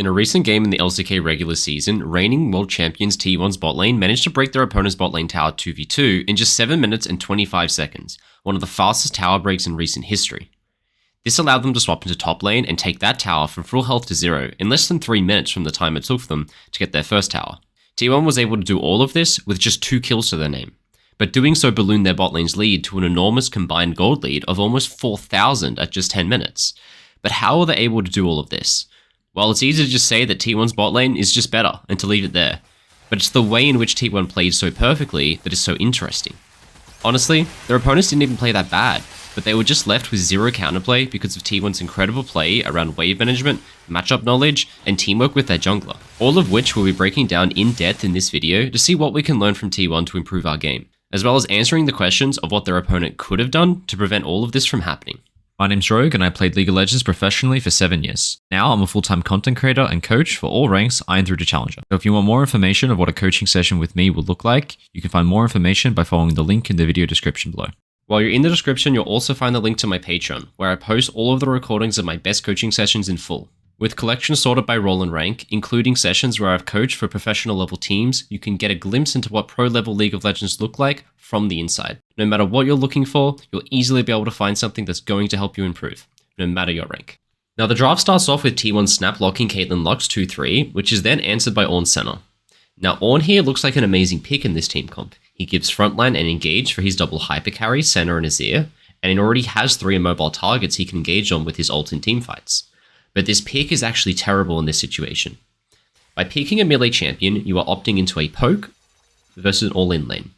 In a recent game in the LCK regular season, reigning world champions T1's bot lane managed to break their opponent's bot lane tower 2v2 in just 7 minutes and 25 seconds, one of the fastest tower breaks in recent history. This allowed them to swap into top lane and take that tower from full health to 0 in less than 3 minutes from the time it took for them to get their first tower. T1 was able to do all of this with just 2 kills to their name, but doing so ballooned their bot lane's lead to an enormous combined gold lead of almost 4,000 at just 10 minutes. But how were they able to do all of this? Well, it's easy to just say that T1's bot lane is just better and to leave it there, but it's the way in which T1 played so perfectly that is so interesting. Honestly, their opponents didn't even play that bad, but they were just left with 0 counterplay because of T1's incredible play around wave management, matchup knowledge, and teamwork with their jungler, all of which we'll be breaking down in depth in this video to see what we can learn from T1 to improve our game, as well as answering the questions of what their opponent could have done to prevent all of this from happening. My name's Rogue and I played League of Legends professionally for 7 years. Now I'm a full-time content creator and coach for all ranks Iron through to Challenger. So if you want more information of what a coaching session with me will look like, you can find more information by following the link in the video description below. While you're in the description, you'll also find the link to my Patreon, where I post all of the recordings of my best coaching sessions in full. With collections sorted by role and rank, including sessions where I've coached for professional level teams, you can get a glimpse into what pro level League of Legends look like from the inside. No matter what you're looking for, you'll easily be able to find something that's going to help you improve, no matter your rank. Now the draft starts off with T1 snap locking Caitlyn Lux 2-3, which is then answered by Ornn Senna. Now Ornn here looks like an amazing pick in this team comp. He gives frontline and engage for his double hyper carry, Senna and Azir, and he already has 3 immobile targets he can engage on with his ult in teamfights. But this pick is actually terrible in this situation. By picking a melee champion, you are opting into a poke versus an all-in lane.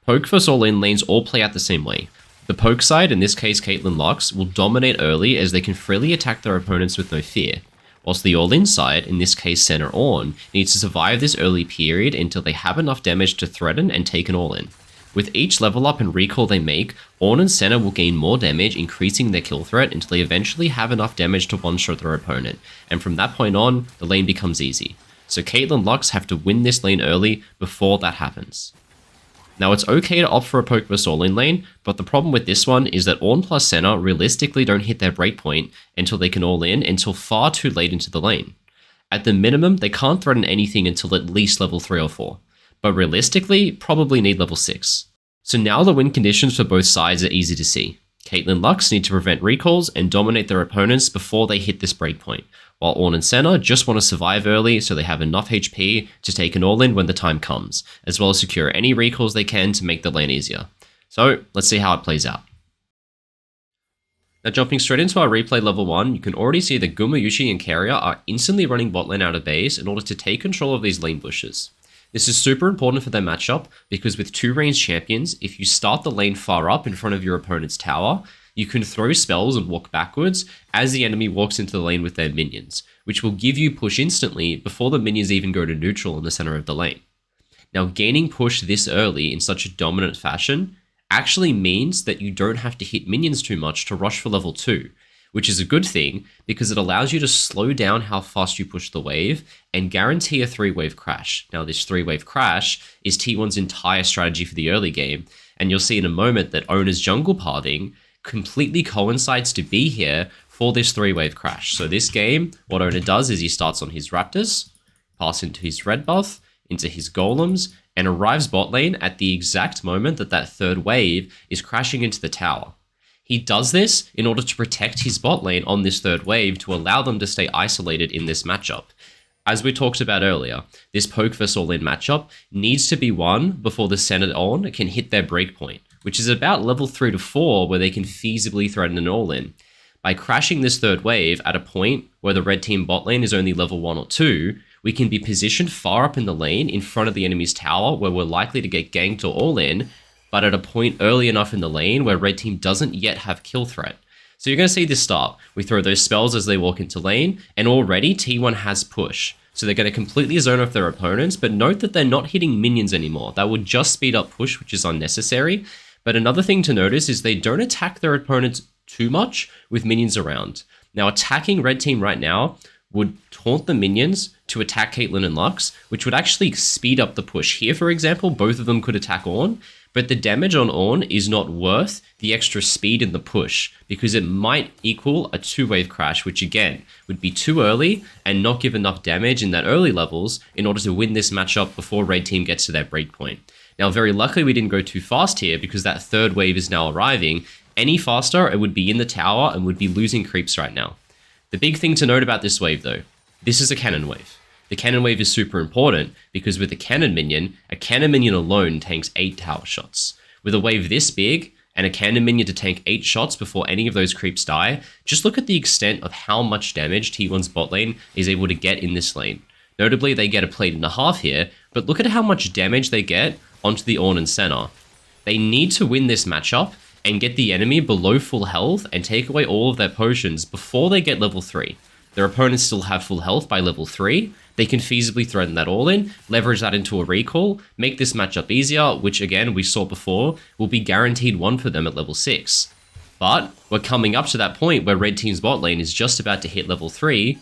Poke versus all-in lanes all play out the same way. The poke side, in this case Caitlyn Lux, will dominate early as they can freely attack their opponents with no fear, whilst the all-in side, in this case Senna Ornn, needs to survive this early period until they have enough damage to threaten and take an all-in. With each level up and recall they make, Ornn and Senna will gain more damage, increasing their kill threat until they eventually have enough damage to one-shot their opponent, and from that point on, the lane becomes easy. So Caitlyn Lux have to win this lane early before that happens. Now it's okay to opt for a poke versus all-in lane, but the problem with this one is that Ornn plus Senna realistically don't hit their breakpoint until they can all-in until far too late into the lane. At the minimum, they can't threaten anything until at least level 3 or 4. But realistically, probably need level 6. So now the win conditions for both sides are easy to see. Caitlyn Lux need to prevent recalls and dominate their opponents before they hit this breakpoint, while Ornn and Senna just want to survive early so they have enough HP to take an all-in when the time comes, as well as secure any recalls they can to make the lane easier. So let's see how it plays out. Now jumping straight into our replay level 1, you can already see that Gumayusi and Keria are instantly running bot lane out of base in order to take control of these lane bushes. This is super important for their matchup because with 2 ranged champions, if you start the lane far up in front of your opponent's tower, you can throw spells and walk backwards as the enemy walks into the lane with their minions, which will give you push instantly before the minions even go to neutral in the center of the lane. Now gaining push this early in such a dominant fashion actually means that you don't have to hit minions too much to rush for level 2, which is a good thing because it allows you to slow down how fast you push the wave and guarantee a 3-wave crash. Now this 3-wave crash is T1's entire strategy for the early game, and you'll see in a moment that Owner's jungle pathing completely coincides to be here for this 3-wave crash. So this game, what Owner does is he starts on his Raptors, passes into his red buff, into his golems, and arrives bot lane at the exact moment that that 3rd wave is crashing into the tower. He does this in order to protect his bot lane on this 3rd wave to allow them to stay isolated in this matchup. As we talked about earlier, this poke versus all-in matchup needs to be won before the Senna Ornn can hit their breakpoint, which is about level 3 to 4 where they can feasibly threaten an all-in. By crashing this 3rd wave at a point where the red team bot lane is only level 1 or 2, we can be positioned far up in the lane in front of the enemy's tower where we're likely to get ganked or all-in, but at a point early enough in the lane where red team doesn't yet have kill threat. So you're going to see this start. We throw those spells as they walk into lane, and already T1 has push. So they're going to completely zone off their opponents, but note that they're not hitting minions anymore. That would just speed up push, which is unnecessary. But another thing to notice is they don't attack their opponents too much with minions around. Now attacking red team right now would taunt the minions to attack Caitlyn and Lux, which would actually speed up the push. Here, for example, both of them could attack Ornn, But the damage on Ornn is not worth the extra speed in the push, because it might equal a 2-wave crash, which again would be too early and not give enough damage in that early levels in order to win this matchup before red team gets to their breakpoint. Now, very luckily we didn't go too fast here, because that 3rd wave is now arriving. Any faster, it would be in the tower and would be losing creeps right now. The big thing to note about this wave though, this is a cannon wave. The cannon wave is super important because with a cannon minion alone tanks 8 tower shots. With a wave this big and a cannon minion to tank 8 shots before any of those creeps die, just look at the extent of how much damage T1's bot lane is able to get in this lane. Notably, they get a plate and a half here, but look at how much damage they get onto the Ornn and Senna. They need to win this matchup and get the enemy below full health and take away all of their potions before they get level 3. Their opponents still have full health by level 3, they can feasibly threaten that all in, leverage that into a recall, make this matchup easier, which again, we saw before, will be guaranteed 1 for them at level 6. But we're coming up to that point where red team's bot lane is just about to hit level 3.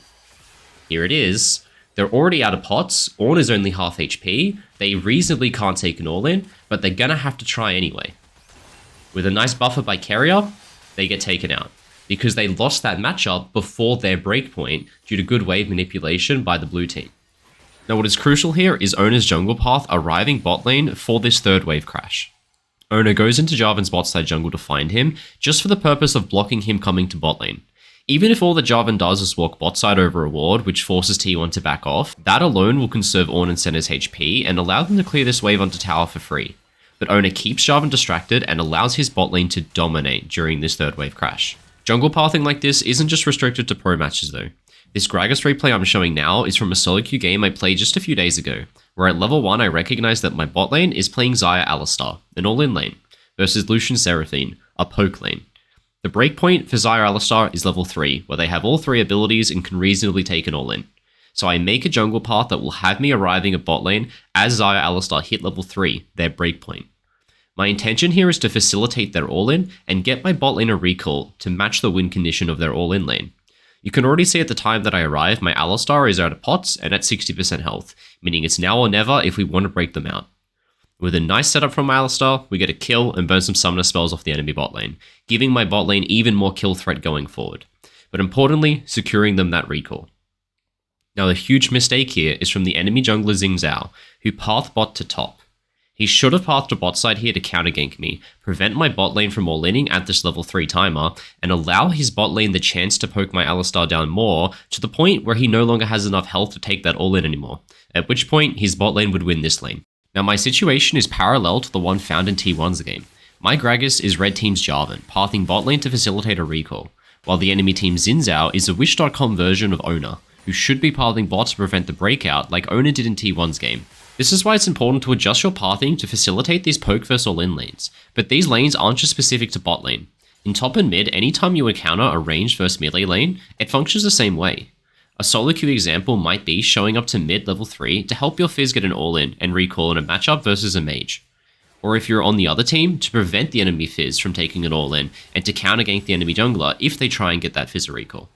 Here it is. They're already out of pots, Ornn is only half HP, they reasonably can't take an all-in, but they're gonna have to try anyway. With a nice buffer by Keria, they get taken out, because they lost that matchup before their breakpoint due to good wave manipulation by the blue team. Now what is crucial here is Oner's jungle path arriving bot lane for this 3rd wave crash. Oner goes into Jarvan's bot side jungle to find him, just for the purpose of blocking him coming to bot lane. Even if all that Jarvan does is walk bot side over a ward, which forces T1 to back off, that alone will conserve Ornn and Senna's HP and allow them to clear this wave onto tower for free. But Oner keeps Jarvan distracted and allows his bot lane to dominate during this 3rd wave crash. Jungle pathing like this isn't just restricted to pro matches though. This Gragas replay I'm showing now is from a solo queue game I played just a few days ago, where at level 1 I recognized that my bot lane is playing Xayah Alistar, an all-in lane, versus Lucian Seraphine, a poke lane. The breakpoint for Xayah Alistar is level 3, where they have all 3 abilities and can reasonably take an all-in. So I make a jungle path that will have me arriving at bot lane as Xayah Alistar hit level 3, their breakpoint. My intention here is to facilitate their all-in and get my bot lane a recall to match the win condition of their all-in lane. You can already see at the time that I arrive, my Alistar is out of pots and at 60% health, meaning it's now or never if we want to break them out. With a nice setup from my Alistar, we get a kill and burn some summoner spells off the enemy bot lane, giving my bot lane even more kill threat going forward. But importantly, securing them that recall. Now the huge mistake here is from the enemy jungler Xing Zhao, who path bot to top. He should have pathed to bot side here to counter gank me, prevent my bot lane from all-inning at this level 3 timer, and allow his bot lane the chance to poke my Alistar down more to the point where he no longer has enough health to take that all-in anymore, at which point his bot lane would win this lane. Now my situation is parallel to the one found in T1's game. My Gragas is red team's Jarvan, pathing bot lane to facilitate a recall, while the enemy team's Xin Zhao is a Wish.com version of Oner, who should be pathing bot to prevent the breakout like Oner did in T1's game. This is why it's important to adjust your pathing to facilitate these poke versus all-in lanes, but these lanes aren't just specific to bot lane. In top and mid, anytime you encounter a ranged versus melee lane, it functions the same way. A solo queue example might be showing up to mid level 3 to help your Fizz get an all-in and recall in a matchup versus a mage. Or if you're on the other team, to prevent the enemy Fizz from taking an all-in and to counter gank the enemy jungler if they try and get that Fizz recall.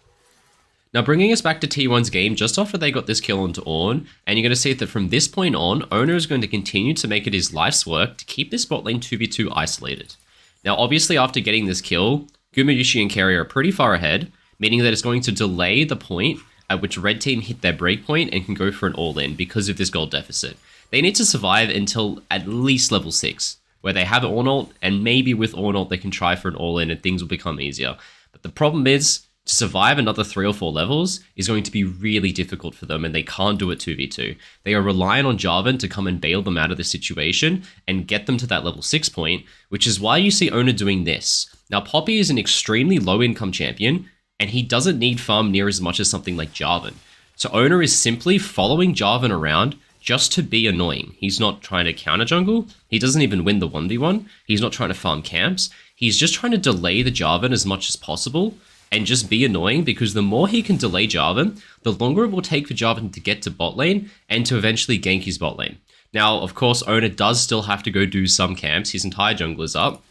Now bringing us back to T1's game just after they got this kill onto Ornn, and you're going to see that from this point on, Oner is going to continue to make it his life's work to keep this bot lane 2v2 isolated. Now obviously after getting this kill, Gumayusi and Keria are pretty far ahead, meaning that it's going to delay the point at which red team hit their breakpoint and can go for an all-in because of this gold deficit. They need to survive until at least level 6, where they have Ornn ult, and maybe with Ornn ult they can try for an all-in and things will become easier. But the problem is, to survive another 3 or 4 levels is going to be really difficult for them, and they can't do it 2v2. They are relying on Jarvan to come and bail them out of this situation and get them to that level 6 point, which is why you see Oner doing this. Now Poppy is an extremely low income champion, and he doesn't need farm near as much as something like Jarvan. So Oner is simply following Jarvan around just to be annoying. He's not trying to counter jungle, he doesn't even win the 1v1, he's not trying to farm camps, he's just trying to delay the Jarvan as much as possible, and just be annoying, because the more he can delay Jarvan, the longer it will take for Jarvan to get to bot lane and to eventually gank his bot lane. Now, of course, Oner does still have to go do some camps, his entire jungle is up.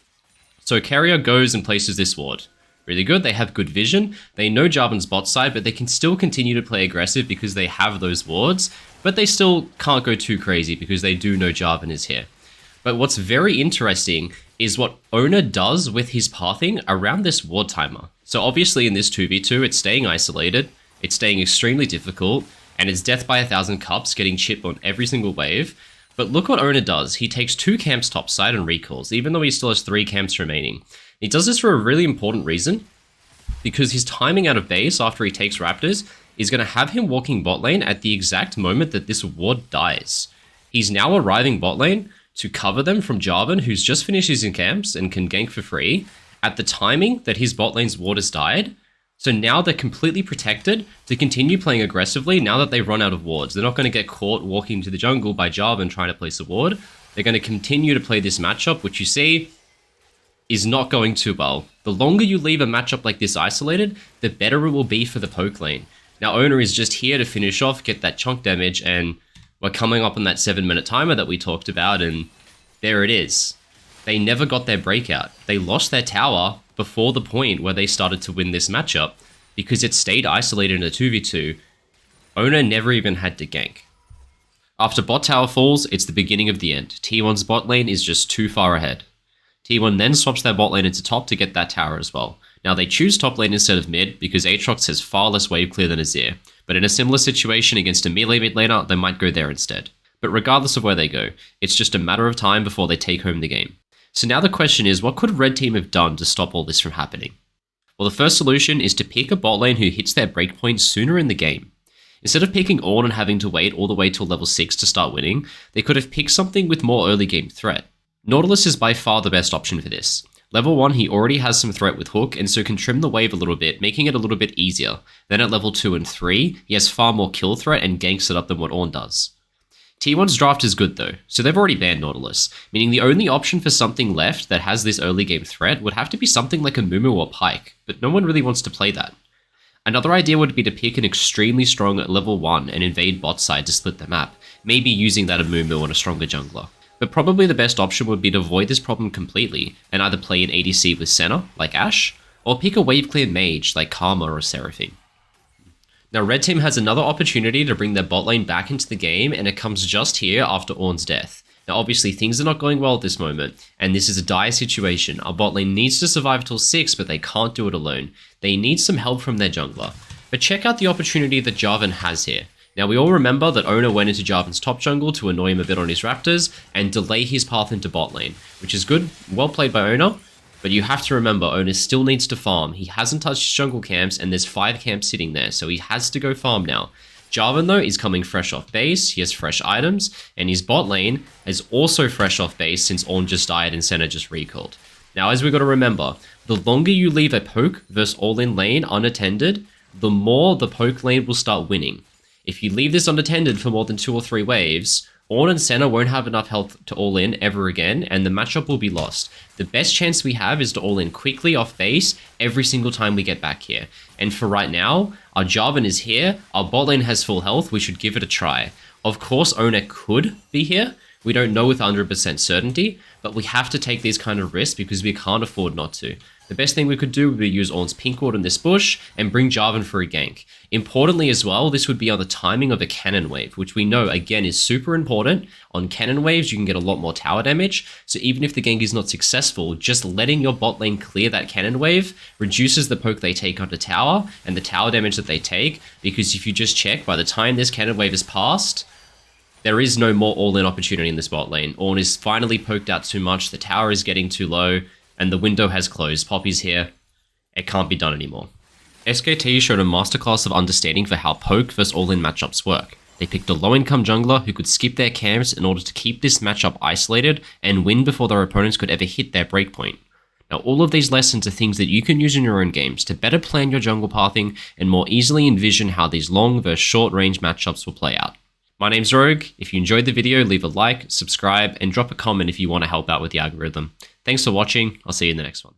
So Keria goes and places this ward. Really good, they have good vision, they know Jarvan's bot side, but they can still continue to play aggressive because they have those wards, but they still can't go too crazy because they do know Jarvan is here. But what's very interesting is what Owner does with his pathing around this ward timer. So obviously in this 2v2, it's staying isolated, it's staying extremely difficult, and it's death by 1,000 cups getting chipped on every single wave. But look what Owner does. He takes 2 camps topside and recalls, even though he still has 3 camps remaining. He does this for a really important reason, because his timing out of base after he takes Raptors is going to have him walking bot lane at the exact moment that this ward dies. He's now arriving bot lane to cover them from Jarvan, who's just finished his camps and can gank for free, at the timing that his bot lane's ward has died. So now they're completely protected to continue playing aggressively now that they've run out of wards. They're not going to get caught walking to the jungle by Jarvan trying to place a ward. They're going to continue to play this matchup, which you see is not going too well. The longer you leave a matchup like this isolated, the better it will be for the poke lane. Now Owner is just here to finish off, get that chunk damage, and we're coming up on that 7-minute timer that we talked about, and there it is. They never got their breakout. They lost their tower before the point where they started to win this matchup because it stayed isolated in a 2v2. Owner never even had to gank. After bot tower falls, it's the beginning of the end. T1's bot lane is just too far ahead. T1 then swaps their bot lane into top to get that tower as well. Now they choose top lane instead of mid because Aatrox has far less wave clear than Azir, but in a similar situation against a melee mid laner, they might go there instead. But regardless of where they go, it's just a matter of time before they take home the game. So now the question is, what could Red Team have done to stop all this from happening? Well, the first solution is to pick a bot lane who hits their breakpoint sooner in the game. Instead of picking Ornn and having to wait all the way till level 6 to start winning, they could have picked something with more early game threat. Nautilus is by far the best option for this. Level 1, he already has some threat with Hook, and so can trim the wave a little bit, making it a little bit easier. Then at level 2 and 3, he has far more kill threat and ganks it up than what Ornn does. T1's draft is good though, so they've already banned Nautilus, meaning the only option for something left that has this early game threat would have to be something like a Mumu or Pyke, but no one really wants to play that. Another idea would be to pick an extremely strong level 1 and invade bot side to split the map, maybe using that Amumu on a stronger jungler. But probably the best option would be to avoid this problem completely and either play an ADC with Senna, like Ashe, or pick a wave clear mage like Karma or Seraphine. Now Red Team has another opportunity to bring their bot lane back into the game, and it comes just here after Ornn's death. Now obviously things are not going well at this moment, and this is a dire situation. Our bot lane needs to survive till 6, but they can't do it alone. They need some help from their jungler. But check out the opportunity that Jarvan has here. Now we all remember that Owner went into Jarvan's top jungle to annoy him a bit on his Raptors and delay his path into bot lane, which is good, well played by Owner, but you have to remember Owner still needs to farm. He hasn't touched his jungle camps and there's 5 camps sitting there, so he has to go farm now. Jarvan though is coming fresh off base, he has fresh items, and his bot lane is also fresh off base since Ornn just died and Senna just recalled. Now as we got to remember, the longer you leave a poke versus all-in lane unattended, the more the poke lane will start winning. If you leave this unattended for more than 2 or 3 waves, Ornn and Senna won't have enough health to all in ever again, and the matchup will be lost. The best chance we have is to all in quickly off base every single time we get back here. And for right now, our Jarvan is here, our bot lane has full health, we should give it a try. Of course, Owner could be here. We don't know with 100% certainty, but we have to take these kind of risks because we can't afford not to. The best thing we could do would be use Ornn's pink ward in this bush and bring Jarvan for a gank. Importantly as well, this would be on the timing of a cannon wave, which we know again is super important. On cannon waves, you can get a lot more tower damage, so even if the gank is not successful, just letting your bot lane clear that cannon wave reduces the poke they take onto tower and the tower damage that they take, because if you just check, by the time this cannon wave is passed, there is no more all-in opportunity in this bot lane. Ornn is finally poked out too much, the tower is getting too low, and the window has closed. Poppy's here. It can't be done anymore. SKT showed a masterclass of understanding for how poke vs all-in matchups work. They picked a low-income jungler who could skip their camps in order to keep this matchup isolated and win before their opponents could ever hit their breakpoint. Now all of these lessons are things that you can use in your own games to better plan your jungle pathing and more easily envision how these long vs short range matchups will play out. My name's Rogue. If you enjoyed the video, leave a like, subscribe, and drop a comment if you want to help out with the algorithm. Thanks for watching. I'll see you in the next one.